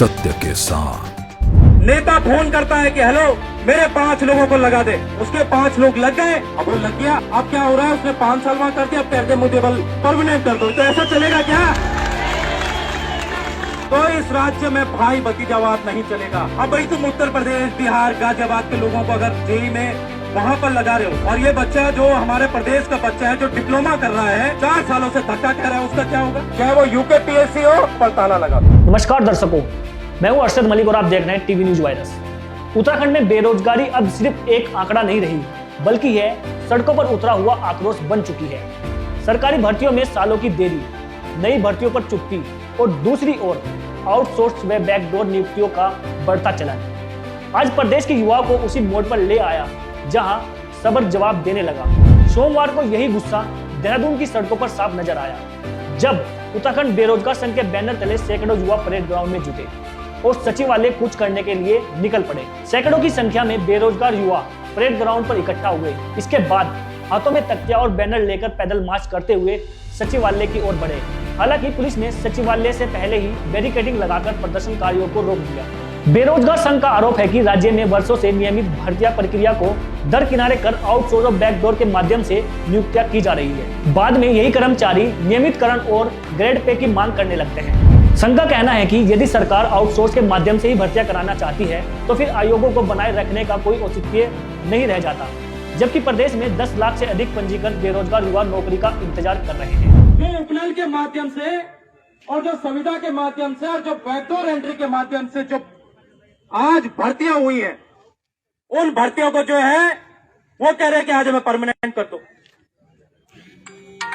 सत्य के साथ। नेता फोन करता है कि हेलो मेरे 5 लोगों को लगा दे, उसके 5 लोग लग गए, अब वो लग गया, अब क्या हो रहा है, उसने 5 साल वहां कर दिया, अब कहते मुझे बल परमानेंट कर दो, तो ऐसा चलेगा क्या? तो इस राज्य में भाई भतीजावाद नहीं चलेगा। अब भाई तुम उत्तर प्रदेश, बिहार, गाजियाबाद के लोगों को अगर जेई में वहाँ पर लगा रहे हो, और ये बच्चा जो हमारे प्रदेश का बच्चा है जो डिप्लोमा कर रहा है, 4 सालों से धक्का कह रहा है, उसका क्या होगा? चाहे वो यूकेपीएससी हो, पर ताला लगा दो। नमस्कार दर्शकों, मैं हूं अरशद मलिक और आप देख रहे हैं टीवी न्यूज वायरस। उत्तराखंड में बेरोजगारी अब सिर्फ एक आंकड़ा नहीं रही, बल्कि यह सड़कों पर उतरा हुआ आक्रोश बन चुकी है। सरकारी भर्तियों में सालों की देरी, नई भर्तियों पर चुप्पी और दूसरी ओर आउटसोर्स व बैकडोर नियुक्तियों का बढ़ता चलन आज प्रदेश के युवाओं को उसी मोड़ पर ले आया जहां सब्र जवाब देने लगा। सोमवार को यही गुस्सा देहरादून की सड़कों पर साफ नजर आया, जब उत्तराखंड बेरोजगार संघ के बैनर तले सैकड़ों युवा परेड ग्राउंड में जुटे और सचिवालय कूच करने के लिए निकल पड़े। सैकड़ों की संख्या में बेरोजगार युवा परेड ग्राउंड पर इकट्ठा हुए। इसके बाद हाथों में तख्तियां और बैनर लेकर पैदल मार्च करते हुए सचिवालय की ओर बढ़े। हालांकि पुलिस ने सचिवालय से पहले ही बैरिकेडिंग लगाकर प्रदर्शनकारियों को रोक दिया। बेरोजगार संघ का आरोप है कि राज्य में वर्षों से नियमित भर्तियां प्रक्रिया को दरकिनारे कर आउटसोर्स और बैकडोर के माध्यम से नियुक्तियां की जा रही है। बाद में यही कर्मचारी नियमितकरण और ग्रेड पे की मांग करने लगते हैं। संघ का कहना है कि यदि सरकार आउटसोर्स के माध्यम से ही भर्तियां कराना चाहती है तो फिर आयोगों को बनाए रखने का कोई औचित्य नहीं रह जाता, जबकि प्रदेश में 10 लाख से अधिक पंजीकृत बेरोजगार युवा नौकरी का इंतजार कर रहे हैं। जो उपनल के माध्यम से और जो संविदा के माध्यम से और जो बैकडोर एंट्री के माध्यम से जो आज भर्तियां हुई हैं, उन भर्तियों को जो है वो कह रहे हैं कि आज हमें परमानेंट कर दो।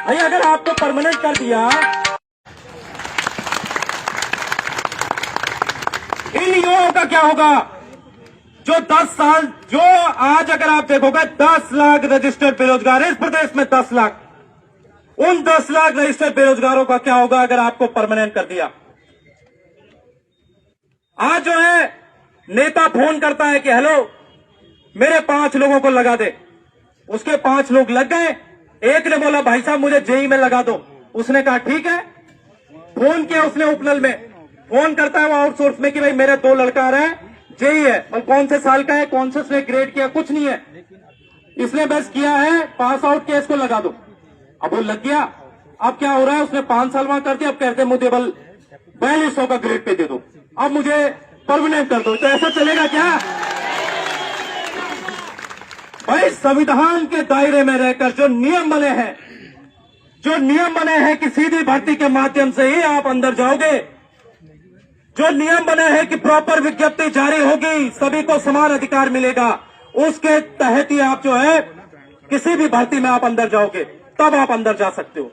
भाई अगर आपको परमानेंट कर दिया, इन युवाओं का क्या होगा जो 10 साल, जो आज अगर आप देखोगे 10 लाख रजिस्टर्ड बेरोजगार है इस प्रदेश में, 10 लाख, उन 10 लाख रजिस्टर्ड बेरोजगारों का क्या होगा अगर आपको परमानेंट कर दिया? आज जो है नेता फोन करता है कि हेलो मेरे 5 लोगों को लगा दे, उसके 5 लोग लग गए, एक ने बोला भाई साहब मुझे जेई में लगा दो, उसने कहा ठीक है। फोन किया उसने उपनल में, फोन करता है वो आउटसोर्स में कि भाई मेरे 2 लड़का आ रहे हैं, जेई है, और कौन से साल का है, कौन से उसने ग्रेड किया, कुछ नहीं है, इसने बस किया है पास आउट किया, इसको लगा दो। अब वो लग गया, अब क्या हो रहा है, उसने 5 साल वहां कर दिया, अब कहते मुझे बल 4200 का ग्रेड पे दे दो, अब मुझे परमानेंट कर दो, तो ऐसा चलेगा क्या? भाई संविधान के दायरे में रहकर जो नियम बने हैं, जो नियम बने हैं कि सीधी भर्ती के माध्यम से ही आप अंदर जाओगे, जो नियम बने हैं कि प्रॉपर विज्ञप्ति जारी होगी, सभी को समान अधिकार मिलेगा, उसके तहत ही आप जो है किसी भी भर्ती में आप अंदर जाओगे, तब आप अंदर जा सकते हो।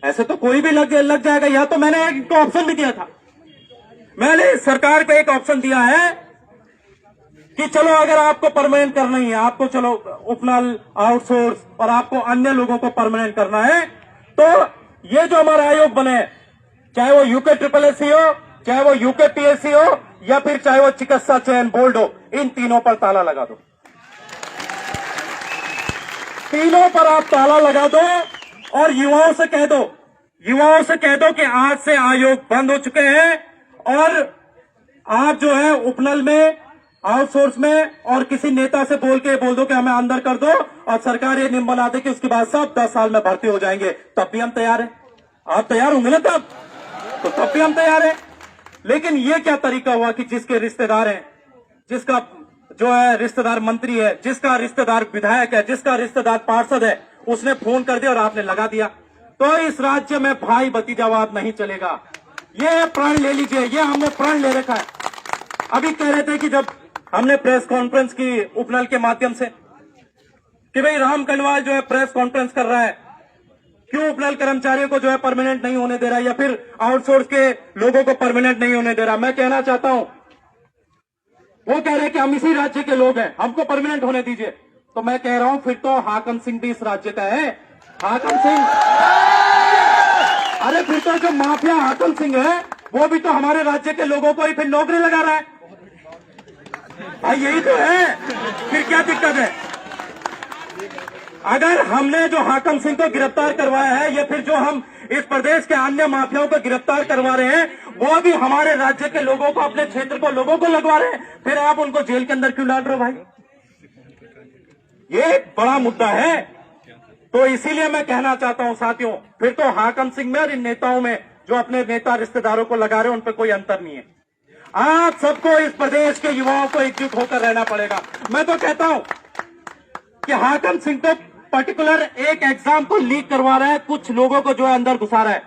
ऐसे तो कोई भी लग जाएगा। या तो मैंने एक ऑप्शन भी दिया था, मैंने सरकार को एक ऑप्शन दिया है कि चलो अगर आपको परमानेंट करना ही है, आपको चलो उपनल, आउटसोर्स और आपको अन्य लोगों को परमानेंट करना है, तो ये जो हमारा आयोग बने, चाहे वो यूके ट्रिपल एससी हो, चाहे वो यूकेपीएससी हो, या फिर चाहे वो चिकित्सा चयन बोर्ड हो, इन तीनों पर ताला लगा दो। तीनों पर आप ताला लगा दो और युवाओं से कह दो कि आज से आयोग बंद हो चुके हैं, और आप जो है उपनल में, आउटसोर्स में और किसी नेता से बोल दो कि हमें अंदर कर दो, और सरकार ये नियम बना दे कि उसके बाद सब 10 साल में भर्ती हो जाएंगे, तब भी हम तैयार हैं। आप तैयार होंगे ना तब भी हम तैयार हैं। लेकिन ये क्या तरीका हुआ कि जिसके रिश्तेदार हैं, जिसका जो है रिश्तेदार मंत्री है, जिसका रिश्तेदार विधायक है, जिसका रिश्तेदार पार्षद है, उसने फोन कर दिया और आपने लगा दिया। तो इस राज्य में भाई भतीजावाद नहीं चलेगा। ये प्रण ले लीजिए, ये हमने प्रण ले रखा है। अभी कह रहे थे कि जब हमने प्रेस कॉन्फ्रेंस की उपनल के माध्यम से कि भाई राम कनवाल जो है प्रेस कॉन्फ्रेंस कर रहा है, क्यों उपनल कर्मचारियों को जो है परमानेंट नहीं होने दे रहा है, या फिर आउटसोर्स के लोगों को परमानेंट नहीं होने दे रहा। मैं कहना चाहता हूं, वो कह रहे हैं कि हम इसी राज्य के लोग हैं, हमको परमानेंट होने दीजिए। तो मैं कह रहा हूं फिर तो हाकम सिंह भी इस राज्य का है। हाकम सिंह, अरे फिर तो जो माफिया हाकम सिंह है वो भी तो हमारे राज्य के लोगों को ही फिर नौकरी लगा रहा है। भाई यही तो है, फिर क्या दिक्कत है? अगर हमने जो हाकम सिंह को गिरफ्तार करवाया है या फिर जो हम इस प्रदेश के अन्य माफियाओं को गिरफ्तार करवा रहे हैं, वो भी हमारे राज्य के लोगों को, अपने क्षेत्र को लोगों को लगवा रहे हैं, फिर आप उनको जेल के अंदर क्यों डाल रहे हो भाई? ये एक बड़ा मुद्दा है। तो इसीलिए मैं कहना चाहता हूं साथियों, फिर तो हाकम सिंह में और इन नेताओं में जो अपने नेता रिश्तेदारों को लगा रहे हैं, उन पर कोई अंतर नहीं है। आप सबको, इस प्रदेश के युवाओं को एकजुट होकर रहना पड़ेगा। मैं तो कहता हूं कि हाकम सिंह तो पर्टिकुलर एक एग्जाम को लीक करवा रहा है, कुछ लोगों को जो है अंदर घुसा रहा है।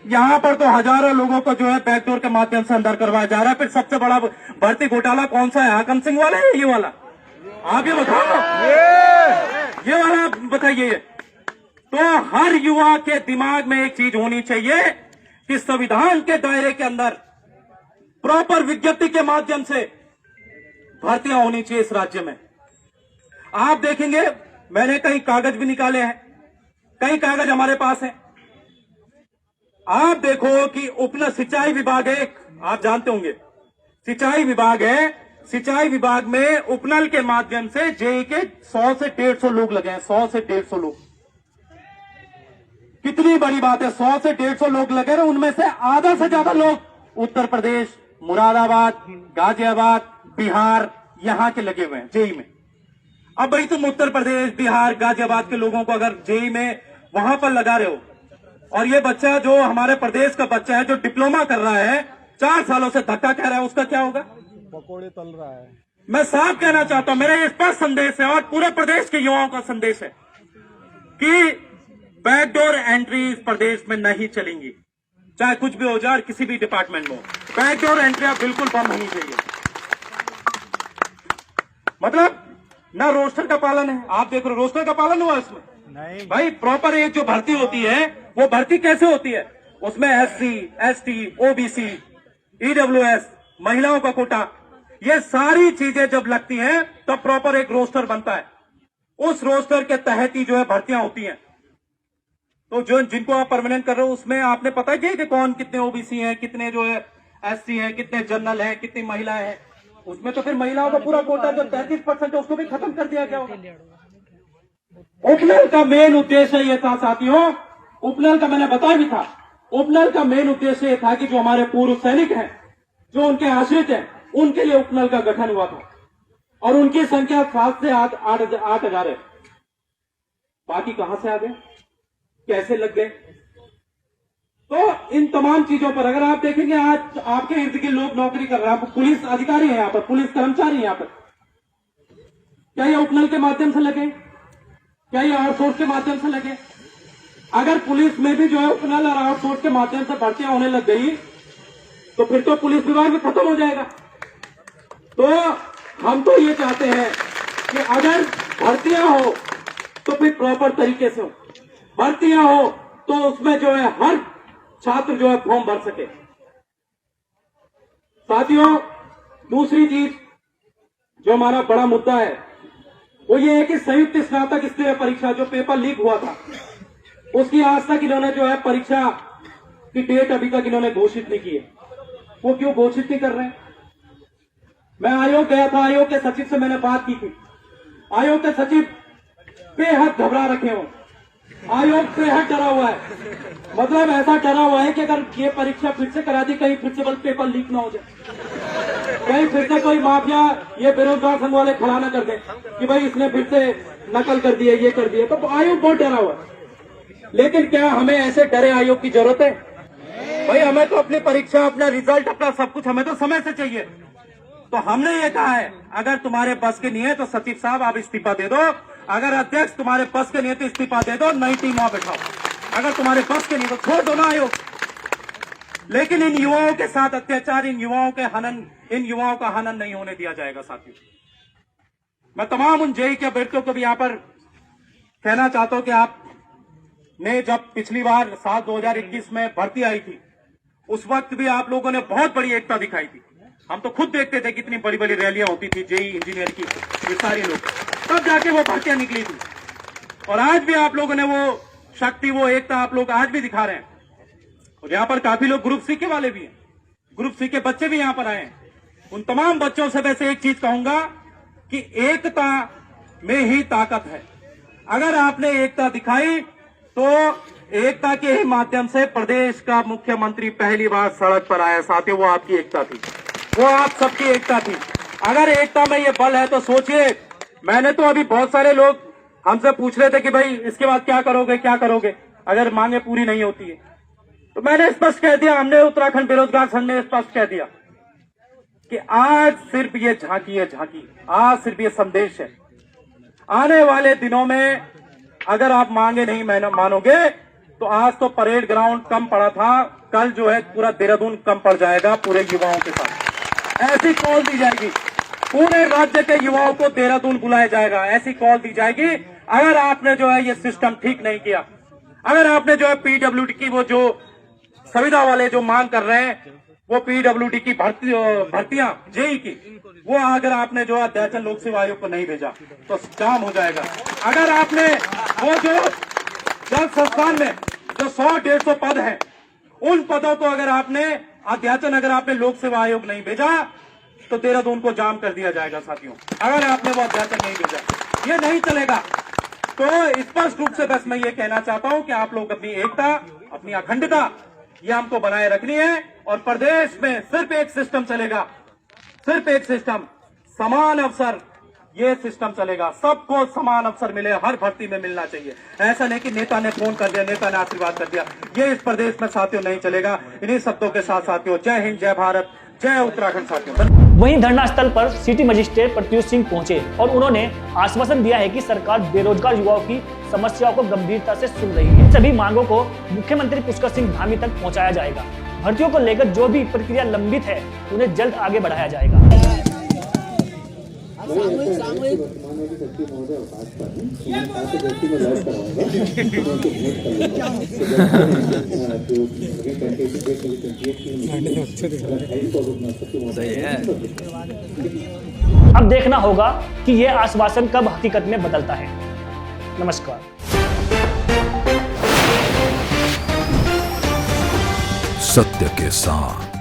यहां पर तो हजारों लोगों को जो है बैकडोर के माध्यम से अंदर करवाया जा रहा है। फिर सबसे बड़ा भर्ती घोटाला कौन सा है? हाकम सिंह वाला है ये वाला? आप ये बताओ, ये वाला बताइए। तो हर युवा के दिमाग में एक चीज होनी चाहिए कि संविधान के दायरे के अंदर प्रॉपर विज्ञप्ति के माध्यम से भर्तियां होनी चाहिए इस राज्य में। आप देखेंगे, मैंने कई कागज भी निकाले हैं, कई कागज हमारे पास हैं। आप देखो कि उपन सिंचाई विभाग है, आप जानते होंगे सिंचाई विभाग है। सिंचाई विभाग में उपनल के माध्यम से जेई के 100 से 150 लोग लगे हैं। 100 से 150 लोग, कितनी बड़ी बात है। 100 से 150 लोग लगे हैं, उनमें से आधा से ज्यादा लोग उत्तर प्रदेश, मुरादाबाद, गाजियाबाद, बिहार, यहां के लगे हुए हैं जेई में। अब भाई तुम उत्तर प्रदेश, बिहार, गाजियाबाद के लोगों को अगर जेई में वहां पर लगा रहे हो, और ये बच्चा जो हमारे प्रदेश का बच्चा है, जो डिप्लोमा कर रहा है, 4 सालों से धक्का कह रहा है, उसका क्या होगा? पकोड़े तल रहा है। मैं साफ कहना चाहता हूं, मेरा स्पष्ट संदेश है और पूरे प्रदेश के युवाओं का संदेश है कि बैकडोर एंट्री इस प्रदेश में नहीं चलेंगी, चाहे कुछ भी हो जाए, किसी भी डिपार्टमेंट में। बैकडोर एंट्री बिल्कुल बंद होनी चाहिए। मतलब ना रोस्टर का पालन है। आप देख रहे हो, रोस्टर का पालन हुआ इसमें नहीं भाई। प्रॉपर एक जो भर्ती होती है, वो भर्ती कैसे होती है? उसमें SC, ST, OBC, EWS, महिलाओं का कोटा, ये सारी चीजें जब लगती हैं तब प्रॉपर एक रोस्टर बनता है। उस रोस्टर के तहत ही जो है भर्तियां होती हैं। तो जो जिनको आप परमानेंट कर रहे हो, उसमें आपने पता है कि कौन कितने OBC हैं, कितने जो है SC हैं, कितने जनरल हैं, कितनी महिलाएं हैं। उसमें तो फिर महिलाओं का पूरा कोटा जो 33% है, उसको भी खत्म कर दिया गया होगा। उपनल का मेन उद्देश्य ये था साथियों, उपनल का मैंने बताया भी था, उपनल का मेन उद्देश्य ये था कि जो हमारे पूर्व सैनिक हैं, जो उनके आश्रित हैं, उनके लिए उपनल का गठन हुआ था। और उनकी संख्या 7 से 8,000 है। बाकी कहां से आ गए, कैसे लग गए? तो इन तमाम चीजों पर अगर आप देखेंगे, आज आपके इर्द गिर्द लोग नौकरी कर रहे हैं, पुलिस अधिकारी हैं यहाँ पर, पुलिस कर्मचारी हैं यहाँ पर, क्या ये उपनल के माध्यम से लगे? क्या ये आउटसोर्स के माध्यम से लगे? अगर पुलिस में भी जो है उपनल और आउटसोर्स के माध्यम से भर्तियां होने लग गई, तो फिर तो पुलिस विभाग भी खत्म हो जाएगा। तो हम तो ये चाहते हैं कि अगर भर्तियां हो तो फिर प्रॉपर तरीके से हो, भर्तियां हो तो उसमें जो है हर छात्र जो है फॉर्म भर सके। साथियों, दूसरी चीज जो हमारा बड़ा मुद्दा है वो ये है कि संयुक्त स्नातक स्तरीय परीक्षा जो पेपर लीक हुआ था, उसकी आज तक इन्होंने जो है परीक्षा की डेट अभी तक इन्होंने घोषित नहीं की है। वो क्यों घोषित नहीं कर रहे हैं? मैं आयोग गया था, आयोग के सचिव से मैंने बात की थी। आयोग के सचिव बेहद घबरा रखे हो, आयोग बेहद डरा हुआ है। मतलब ऐसा डरा हुआ है कि अगर ये परीक्षा फिर से करा दी, कहीं फिर से बल पेपर लीक ना हो जाए, कहीं फिर से कोई माफिया ये बेरोजगार संघ वाले खड़ा ना कर दे कि भाई इसने फिर से नकल कर दिया, ये कर दिया। तो आयोग बहुत डरा हुआ है। लेकिन क्या हमें ऐसे डरे आयोग की जरूरत है? भाई हमें तो अपनी परीक्षा, अपना रिजल्ट, अपना सब कुछ हमें तो समय से चाहिए। तो हमने ये कहा है, अगर तुम्हारे बस के नहीं है तो सचिव साहब आप इस्तीफा दे दो, अगर अध्यक्ष तुम्हारे बस के नहीं है तो इस्तीफा दे दो, नई टीम वहां बैठाओ। अगर तुम्हारे बस के नहीं तो छोड़ दो ना आयोग। लेकिन इन युवाओं के साथ अत्याचार, इन युवाओं का हनन नहीं होने दिया जाएगा। साथियों, मैं तमाम उन जेई के अभ्यर्थियों को भी यहां पर कहना चाहता हूं कि आपने जब पिछली बार साल 2021 में भर्ती आई थी, उस वक्त भी आप लोगों ने बहुत बड़ी एकता दिखाई थी। हम तो खुद देखते थे कितनी बड़ी बड़ी रैलियां होती थी जेई इंजीनियर की, ये सारे लोग, तब जाके वो भर्तियां निकली थी। और आज भी आप लोगों ने वो शक्ति, वो एकता आप लोग आज भी दिखा रहे हैं। और यहाँ पर काफी लोग ग्रुप सी के वाले भी हैं, ग्रुप सी के बच्चे भी यहाँ पर आए हैं। उन तमाम बच्चों से वैसे एक चीज कहूंगा कि एकता में ही ताकत है। अगर आपने एकता दिखाई तो एकता के ही माध्यम से प्रदेश का मुख्यमंत्री पहली बार सड़क पर आया। साथियों, वो आपकी एकता थी, वो आप सबकी एकता थी। अगर एकता में ये बल है तो सोचिए, मैंने तो अभी बहुत सारे लोग हमसे पूछ रहे थे कि भाई इसके बाद क्या करोगे, क्या करोगे अगर मांगे पूरी नहीं होती है। तो मैंने स्पष्ट कह दिया, हमने उत्तराखंड बेरोजगार संघ ने स्पष्ट कह दिया कि आज सिर्फ ये झांकी है, झांकी, आज सिर्फ ये संदेश है। आने वाले दिनों में अगर आप मांगे नहीं मानोगे तो आज तो परेड ग्राउंड कम पड़ा था, कल जो है पूरा देहरादून कम पड़ जाएगा पूरे युवाओं के साथ। ऐसी कॉल दी जाएगी, पूरे राज्य के युवाओं को देहरादून बुलाया जाएगा, ऐसी कॉल दी जाएगी। अगर आपने जो है ये सिस्टम ठीक नहीं किया, अगर आपने जो है पीडब्ल्यूडी की वो जो संविदा वाले जो मांग कर रहे हैं, वो पीडब्ल्यूडी की भर्तियां जेई की, वो अगर आपने जो अध्याचन लोक सेवा आयोग को नहीं भेजा तो काम हो जाएगा। अगर आपने वो जो जल संस्थान में जो 100-150 पद हैं, उन पदों को अगर आपने अध्याचन अगर आपने लोक सेवा आयोग नहीं भेजा तो देहरादून को जाम कर दिया जाएगा। साथियों, अगर आपने वो अध्याचन नहीं भेजा, ये नहीं चलेगा। तो स्पष्ट रूप से बस मैं ये कहना चाहता हूं कि आप लोग अपनी एकता, अपनी अखंडता ये हमको बनाए रखनी है। और प्रदेश में सिर्फ एक सिस्टम चलेगा, सिर्फ एक सिस्टम, समान अवसर, ये सिस्टम चलेगा। सबको समान अवसर मिले, हर भर्ती में मिलना चाहिए। ऐसा नहीं कि नेता ने फोन कर दिया, नेता ने आशीर्वाद कर दिया, ये इस प्रदेश में साथियों नहीं चलेगा। इन्हीं शब्दों के साथ साथियों, जय हिंद, जय भारत, जय उत्तराखंड। साथियों, वहीं धरना स्थल पर सिटी मजिस्ट्रेट प्रत्युष सिंह पहुंचे और उन्होंने आश्वासन दिया है कि सरकार बेरोजगार युवाओं की समस्याओं को गंभीरता से सुन रही है। सभी मांगों को मुख्यमंत्री पुष्कर सिंह धामी तक पहुंचाया जाएगा। भर्तियों को लेकर जो भी प्रक्रिया लंबित है उन्हें जल्द आगे बढ़ाया जाएगा। अब देखना होगा कि यह आश्वासन कब हकीकत में बदलता है। नमस्कार। सत्य के साथ